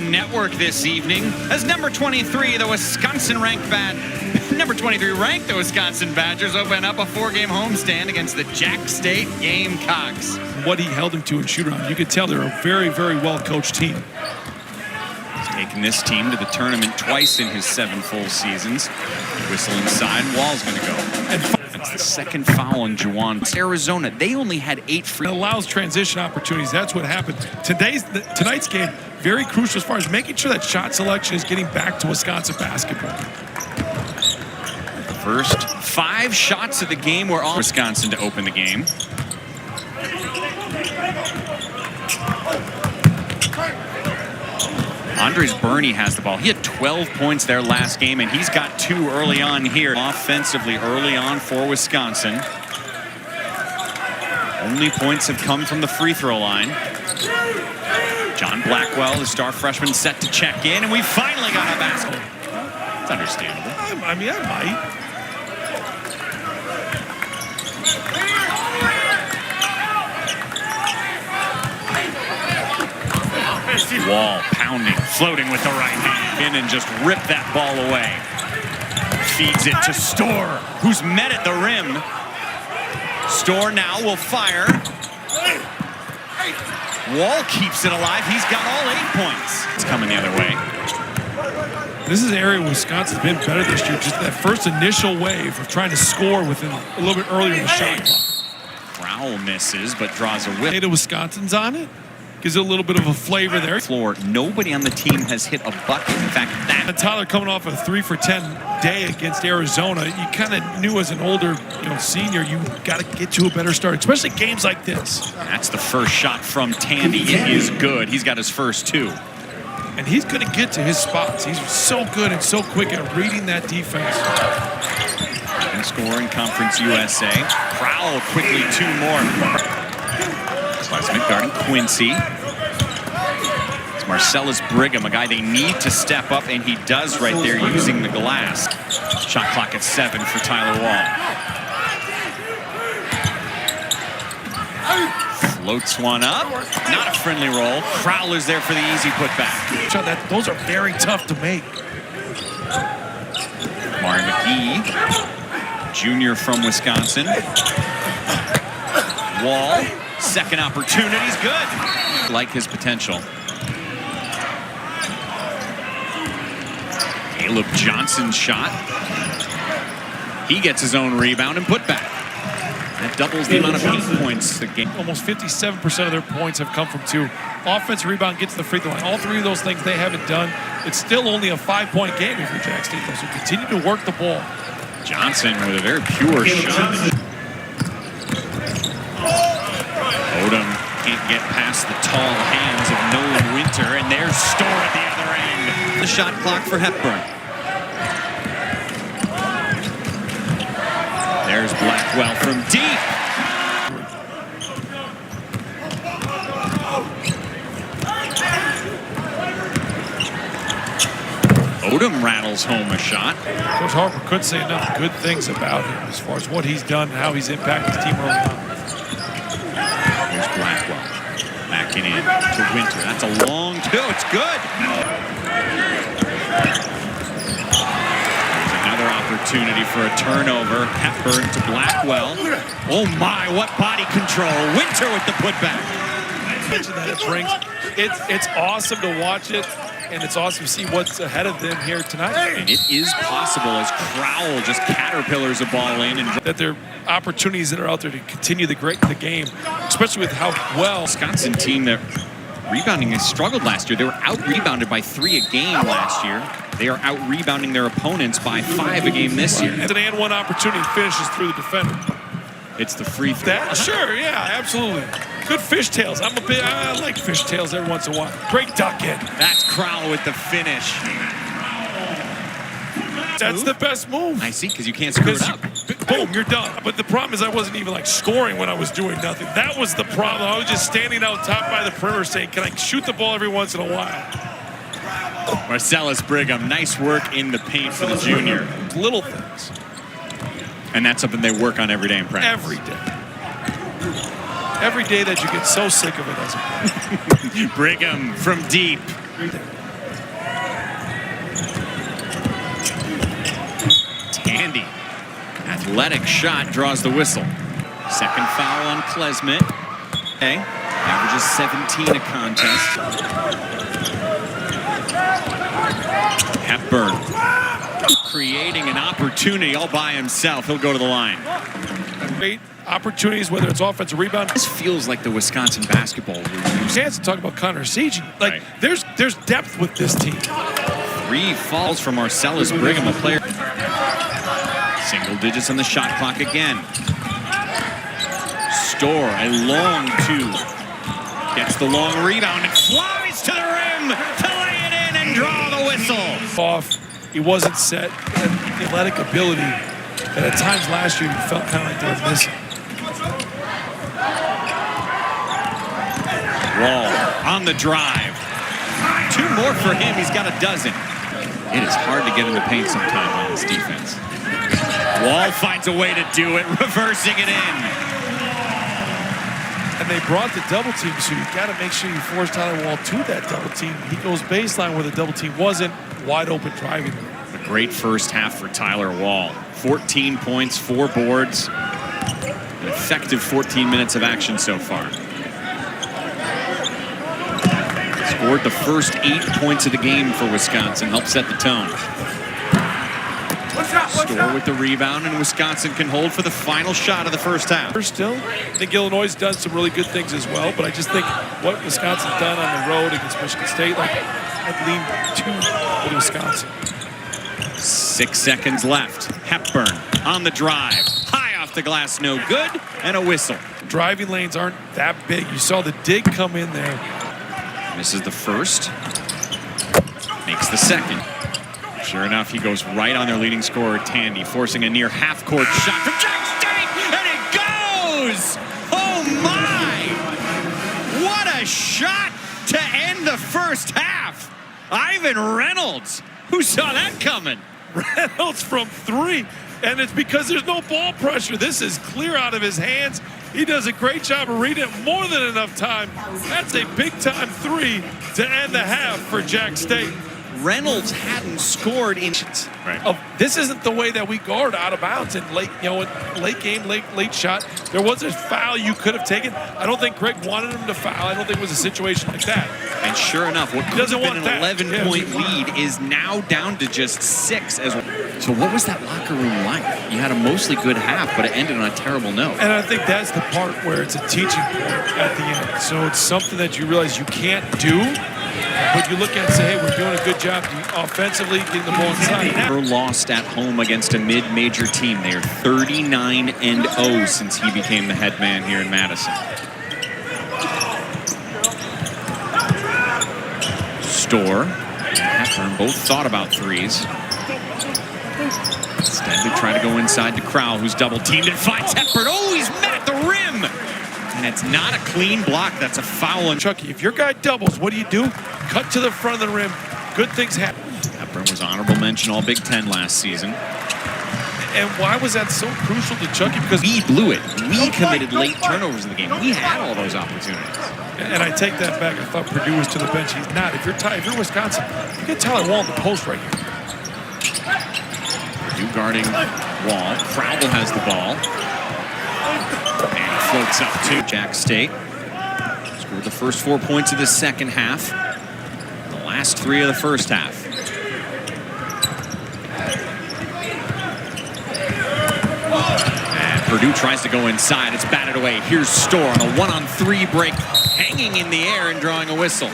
Network this evening as number 23, the Wisconsin ranked the Wisconsin Badgers open up a 4-game homestand against the Jack State Gamecocks. What he held him to in shoot-around, you could tell they're a very, very well-coached team. He's taken this team to the tournament twice in his 7 full seasons. Whistle inside, Wall's going to go. That's the second foul on Juwan. Arizona, they only had 8 free. It allows transition opportunities. That's what happened. Tonight's game, very crucial as far as making sure that shot selection is getting back to Wisconsin basketball. The first 5 shots of the game were all Wisconsin to open the game. Andres Burney has the ball. He had 12 points there last game, and he's got 2 early on here. Offensively early on for Wisconsin. Only points have come from the free throw line. John Blackwell, the star freshman, set to check in, and we finally got a basket. It's understandable. I might. Wall pounding, floating with the right hand, in and just rip that ball away. Feeds it to Storr, who's met at the rim. Storr now will fire. Wall keeps it alive. He's got all 8 points. It's coming the other way. This is an area where Wisconsin's been better this year. Just that first initial wave of trying to score within a little bit earlier in the shot clock. Crowell misses, but draws a whip. Wisconsin's on it. Gives it a little bit of a flavor there. Floor. Nobody on the team has hit a bucket. In fact, and Tyler coming off a 3 for 10 day against Arizona, you kind of knew as an older, senior, you got to get to a better start, especially games like this. That's the first shot from Tandy. It is good. He's got his first 2. And he's going to get to his spots. He's so good and so quick at reading that defense. And scoring Conference USA. Crowell quickly 2 more. Classmate guarding Quincy. It's Marcellus Brigham, a guy they need to step up, and he does right there using the glass. Shot clock at 7 for Tyler Wall. Floats one up. Not a friendly roll. Crowler's there for the easy putback. Those are very tough to make. Mari McGee, junior from Wisconsin. Wall. Second opportunity's good. Like his potential. Caleb Johnson's shot. He gets his own rebound and put back. That doubles the amount of 8 points the game. Almost 57% of their points have come from 2. Offensive rebound gets the free throw line. All 3 of those things they haven't done. It's still only a 5-point game if you're Jack State. So continue to work the ball. Johnson with a very pure shot. Odom can't get past the tall hands of Nolan Winter, and there's Storr at the other end. The shot clock for Hepburn. There's Blackwell from deep. Odom rattles home a shot. Coach Harper couldn't say enough good things about him as far as what he's done and how he's impacted his team early on. Here's Blackwell backing in to Winter. That's a long 2. It's good. There's another opportunity for a turnover. Hepburn to Blackwell. Oh my, what body control. Winter with the putback. That it brings. It's awesome to watch it, and it's awesome to see what's ahead of them here tonight. And it is possible as Crowell just caterpillars a ball in. And that there are opportunities that are out there to continue the game, especially with how well. Wisconsin team that rebounding has struggled last year. They were out-rebounded by 3 a game last year. They are out-rebounding their opponents by 5 a game this year. And an one opportunity finishes through the defender. It's the free throw. Sure, yeah, absolutely. Good fishtails. I like fishtails every once in a while. Great duck in. That's Crowell with the finish. That's the best move. I see, because you can't screw it up. Boom, you're done. But the problem is I wasn't even scoring when I was doing nothing. That was the problem. I was just standing out top by the perimeter saying, can I shoot the ball every once in a while? Marcellus Brigham, nice work in the paint for the junior. Little things. And that's something they work on every day in practice. Every day. Every day that you get so sick of it as a player. Brigham from deep. Athletic shot draws the whistle. Second foul on Klesmit. Okay. Averages 17 a contest. Hepburn creating an opportunity all by himself. He'll go to the line. Great opportunities, whether it's offense or rebound. This feels like the Wisconsin basketball room. Chance to talk about Connor Siege. Like, there's depth with this team. 3 falls for Marcellus Brigham, a player. Single digits on the shot clock again. Store, a long 2. Gets the long rebound and flies to the rim to lay it in and draw the whistle. Off, he wasn't set. The athletic ability that at times last year you felt kind of like they were missing. Wall on the drive. 2 more for him. He's got a dozen. It is hard to get in the paint sometimes on this defense. Wall finds a way to do it, reversing it in. And they brought the double team, so you got to make sure you force Tyler Wall to that double team. He goes baseline where the double team wasn't, wide open driving. A great first half for Tyler Wall. 14 points, 4 boards. An effective 14 minutes of action so far. Scored the first 8 points of the game for Wisconsin. Helped set the tone. Store with the rebound, and Wisconsin can hold for the final shot of the first half. Still, I think Illinois has done some really good things as well, but I just think what Wisconsin's done on the road against Michigan State, like, I'd lean to Wisconsin. 6 seconds left. Hepburn on the drive. High off the glass, no good, and a whistle. Driving lanes aren't that big. You saw the dig come in there. Misses the first. Makes the second. Sure enough, he goes right on their leading scorer, Tandy, forcing a near half-court shot from Jack State, and it goes! Oh, my! What a shot to end the first half! Ivan Reynolds, who saw that coming? Reynolds from 3, and it's because there's no ball pressure. This is clear out of his hands. He does a great job of reading it, more than enough time. That's a big-time 3 to end the half for Jack State. Reynolds hadn't scored in. Right. This isn't the way that we guard out of bounds in late, late game, late shot. There was a foul you could have taken. I don't think Greg wanted him to foul. I don't think it was a situation like that. And sure enough, what could have been an 11-point lead is now down to just 6. So what was that locker room like? You had a mostly good half, but it ended on a terrible note. And I think that's the part where it's a teaching point at the end. So it's something that you realize you can't do. But you look at it and say, hey, we're doing a good job offensively, getting the ball inside. Never lost at home against a mid-major team. They are 39-0 since he became the head man here in Madison. Store and Hepburn both thought about 3s. Instead, they try to go inside to Crowell, who's double-teamed and finds Hepburn. Oh, he's met at the rim! And it's not a clean block. That's a foul. And Chucky, if your guy doubles, what do? Cut to the front of the rim. Good things happen. Hepburn was honorable mention all Big Ten last season. And why was that so crucial to Chucky? Because we blew it. We committed late turnovers in the game. We had all those opportunities. And I take that back. I thought Purdue was to the bench. He's not. If you're Wisconsin, you get Tyler Wall in the post right here. Purdue guarding Wall. Crowell has the ball. And he floats up to Jack State. Scored the first 4 points of the second half. The last 3 of the first half. And Purdue tries to go inside. It's batted away. Here's Store on a 1-on-3 break, hanging in the air and drawing a whistle.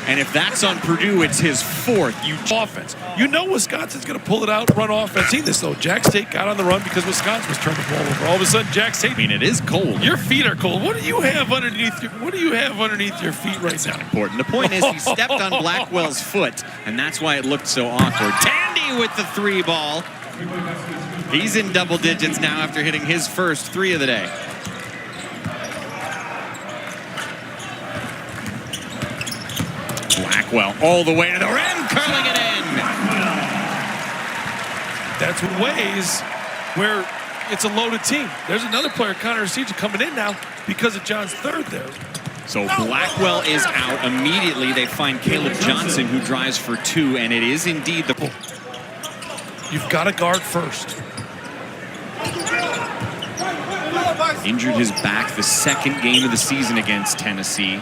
And if that's on Purdue, it's his 4th. Offense. You know Wisconsin's going to pull it out, run offense. See this, though. Jack State got on the run because Wisconsin was turning the ball over. All of a sudden, Jack State. I mean, it is cold. Your feet are cold. What do you have underneath your feet right now? Important. The point is he stepped on Blackwell's foot, and that's why it looked so awkward. Tandy with the 3 ball. He's in double digits now after hitting his first 3 of the day. Blackwell all the way to the rim, curling it in. That's ways where it's a loaded team. There's another player, Connor Siege, coming in now because of John's 3rd there. So Blackwell is out. Immediately they find Caleb Johnson, who drives for 2, and it is indeed the pull. You've got to guard first. Injured his back the second game of the season against Tennessee.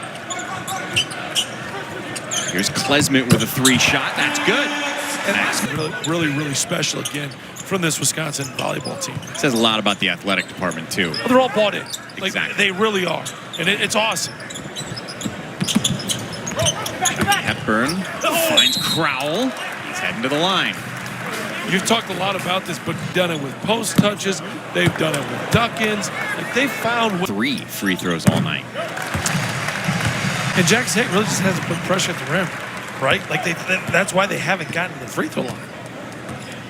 Here's Klesmit with a 3-shot. That's good. And really special again from this Wisconsin volleyball team. Says a lot about the athletic department, too. Well, they're all bought in. Like, Exactly. they really are. And it's awesome. Hepburn finds Crowell. He's heading to the line. You've talked a lot about this, but you've done it with post touches. They've done it with duck-ins. Like, they found 3 free throws all night. And Jackson State really just hasn't put pressure at the rim, right? Like, that's why they haven't gotten to the free throw line.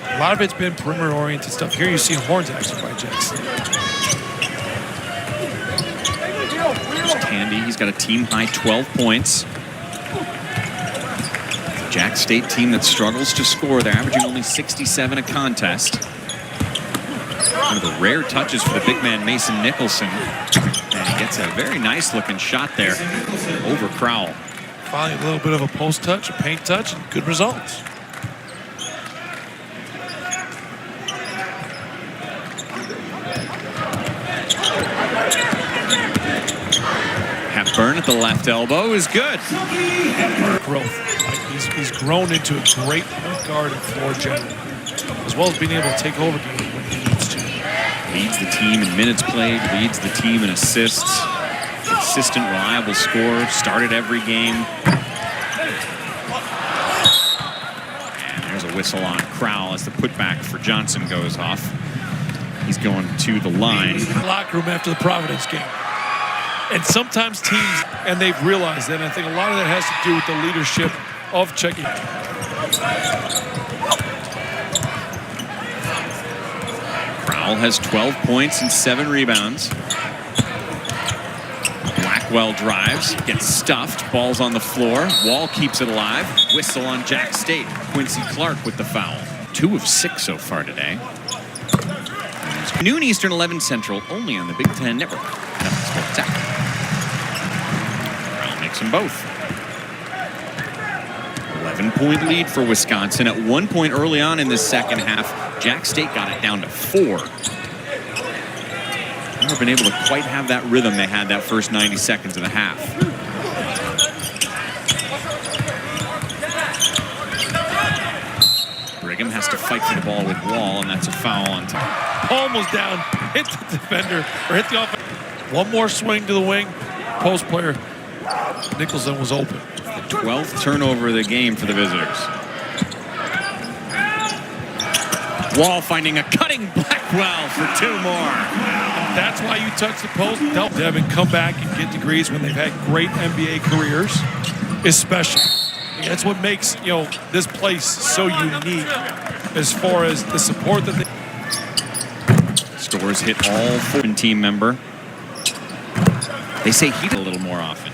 A lot of it's been perimeter-oriented stuff. Here you see horns action by Jackson. There's Tandy. He's got a team-high 12 points. Jack State team that struggles to score. They're averaging only 67 a contest. One of the rare touches for the big man, Mason Nicholson. And he gets a very nice-looking shot there over Crowell. Finally, a little bit of a post touch, a paint touch, and good results. Hepburn at the left elbow is good. Growth. Like, he's grown into a great point guard and floor general, as well as being able to take over games when he needs to. Leads the team in minutes played, leads the team in assists. Consistent, reliable scorer, started every game. And there's a whistle on Crowell as the putback for Johnson goes off. He's going to the line. Locker room after the Providence game. And sometimes teams, and they've realized that, and I think a lot of that has to do with the leadership of Chucky. Crowell has 12 points and 7 rebounds. Blackwell drives, gets stuffed, ball's on the floor. Wall keeps it alive. Whistle on Jack State. Quincy Clark with the foul. 2 of 6 so far today. Noon Eastern, 11 Central, only on the Big Ten Network. Crowell makes them both. 11-point lead for Wisconsin. At one point early on in the second half, Jack State got it down to 4. Never been able to quite have that rhythm they had that first 90 seconds of the half. Brigham has to fight for the ball with Wall, and that's a foul on top. Almost down, hit the defender, or hit the offense. One more swing to the wing. Post player, Nicholson was open. The 12th turnover of the game for the visitors. Wall finding a cutting Blackwell for 2 more. That's why you touch the post. Devin come back and get degrees when they've had great NBA careers is special. That's what makes, this place so unique as far as the support that they. Scores hit all 4 team member. They say he did a little more often.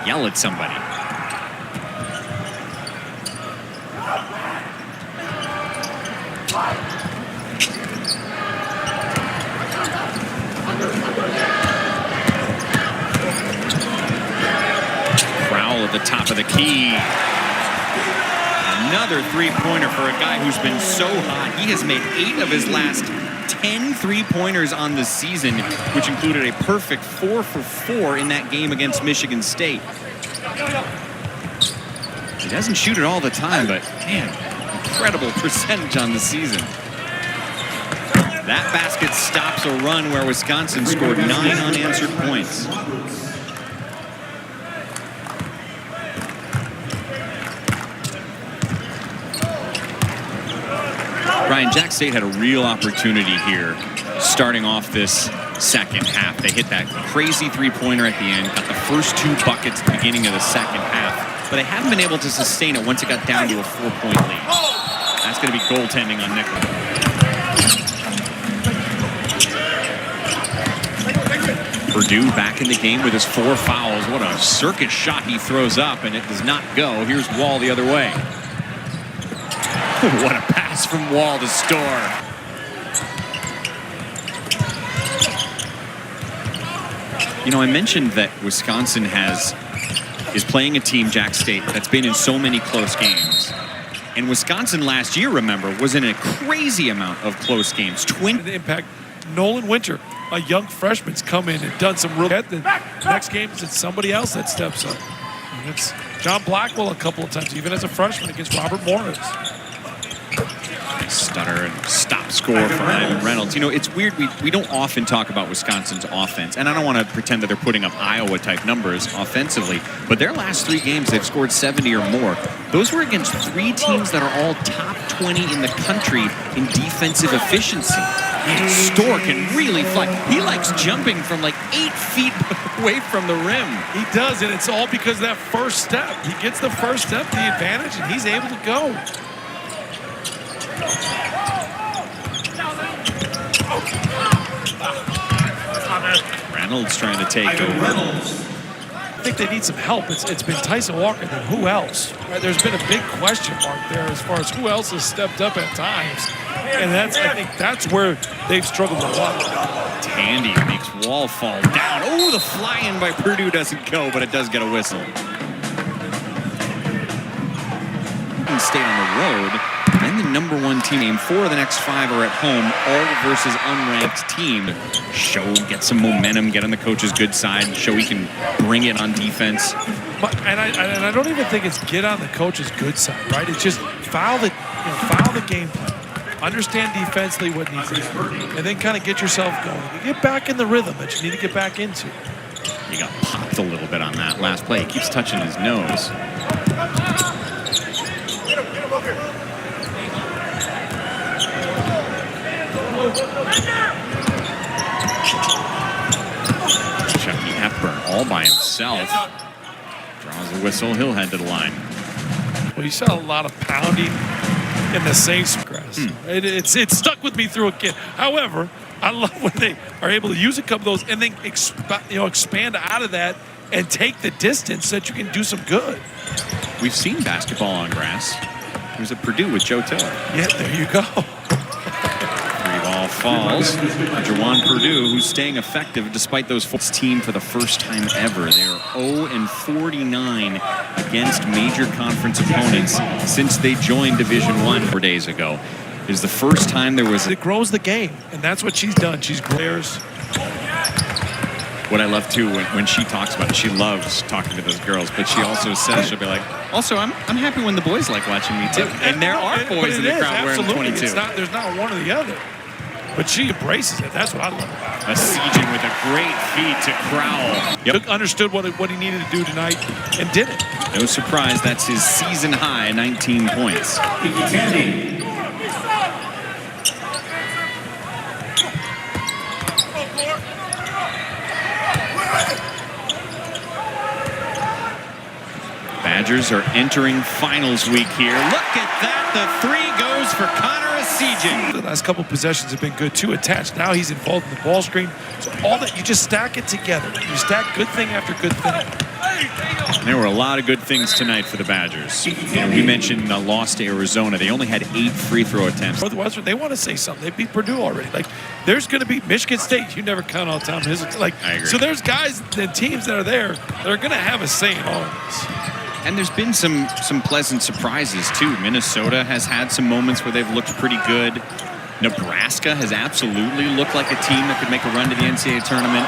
Yell at somebody. Crowell at the top of the key. Another 3-pointer for a guy who's been so hot. He has made 8 of his last 10 3-pointers on the season, which included a perfect 4 for 4 in that game against Michigan State. He doesn't shoot it all the time, but man, incredible percentage on the season. That basket stops a run where Wisconsin scored 9 unanswered points. Ryan, Jack State had a real opportunity here starting off this second half. They hit that crazy 3-pointer at the end, got the first 2 buckets at the beginning of the second half, but they haven't been able to sustain it once it got down to a 4-point lead. That's going to be goaltending on Nickel. Purdue back in the game with his 4 fouls. What a circus shot he throws up, and it does not go. Here's Wall the other way. What a pass from Wall to Storr. I mentioned that Wisconsin is playing a team, Jack State, that's been in so many close games. And Wisconsin last year, remember, was in a crazy amount of close games. The impact, Nolan Winter a young freshman's come in and done some real. The next game it's somebody else that steps up. And it's John Blackwell a couple of times, even as a freshman against Robert Morris. Stutter and stop score for Ivan Reynolds. You know, it's weird. We don't often talk about Wisconsin's offense, and I don't want to pretend that they're putting up Iowa-type numbers offensively, but their last 3 games, they've scored 70 or more. Those were against 3 teams that are all top 20 in the country in defensive efficiency. Stork can really fly. He likes jumping from like 8 feet away from the rim. He does, and it's all because of that first step. He gets the first step, the advantage, and he's able to go. Reynolds trying to take over. I think they need some help. It's been Tyson Walker, then who else? Right, there's been a big question mark there as far as who else has stepped up at times. And I think that's where they've struggled a lot. Tandy makes Wall fall down. Oh, the fly-in by Purdue doesn't go, but it does get a whistle. State on the road, and the #1 team game. 4 of the next 5 are at home, all versus unranked team. Show, get some momentum, get on the coach's good side, show he can bring it on defense. And I don't even think it's get on the coach's good side, right? It's just foul the game plan. Understand defensively what needs to happen, and then kind of get yourself going. You get back in the rhythm that you need to get back into. He got popped a little bit on that last play. He keeps touching his nose. Chucky Hepburn all by himself. Draws a whistle. He'll head to the line. Well, you saw a lot of pounding in the Saints grass. It stuck with me through a kid. However, I love when they are able to use a couple of those and then expand out of that and take the distance so that you can do some good. We've seen basketball on grass. He was at Purdue with Joe Tiller. Yeah, there you go. 3-ball falls. Jawan Purdue, who's staying effective despite those team for the first time ever. They are 0-49 against major conference opponents since they joined Division I 4 days ago. It is the first time there was. It grows the game, and that's what she's done. She's players. What I love too when she talks about it, she loves talking to those girls, but she also says, she'll be like, also I'm happy when the boys like watching me too. And there are boys in the crowd wearing 22. There's not one or the other. But she embraces it. That's what I love about it. Siegen with a great feed to Crowell. Yep. Understood what he needed to do tonight and did it. No surprise, that's his season high, 19 points. Badgers are entering finals week here. Look at that. The 3 goes for Connor Siegen. The last couple possessions have been good too, attached. Now he's involved in the ball screen. So all that, you just stack it together. You stack good thing after good thing. There were a lot of good things tonight for the Badgers. We mentioned the loss to Arizona. They only had 8 free throw attempts. Northwestern, they want to say something. They beat Purdue already. Like, there's going to be Michigan State. You never count on Tom Izzo. Like, I agree. So there's guys and teams that are there that are going to have a say in all of this. And there's been some pleasant surprises too. Minnesota has had some moments where they've looked pretty good. Nebraska has absolutely looked like a team that could make a run to the NCAA tournament.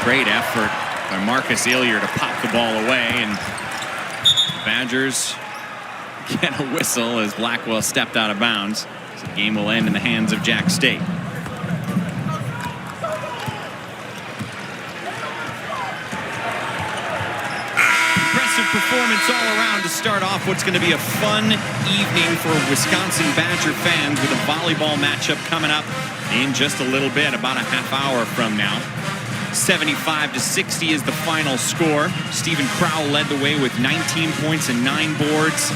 Great effort by Marcus Illier to pop the ball away, and the Badgers get a whistle as Blackwell stepped out of bounds. So the game will end in the hands of Jack State. Performance all around to start off what's going to be a fun evening for Wisconsin Badger fans with a volleyball matchup coming up in just a little bit, about a half hour from now. 75-60 is the final score. Stephen Crowell led the way with 19 points and 9 boards.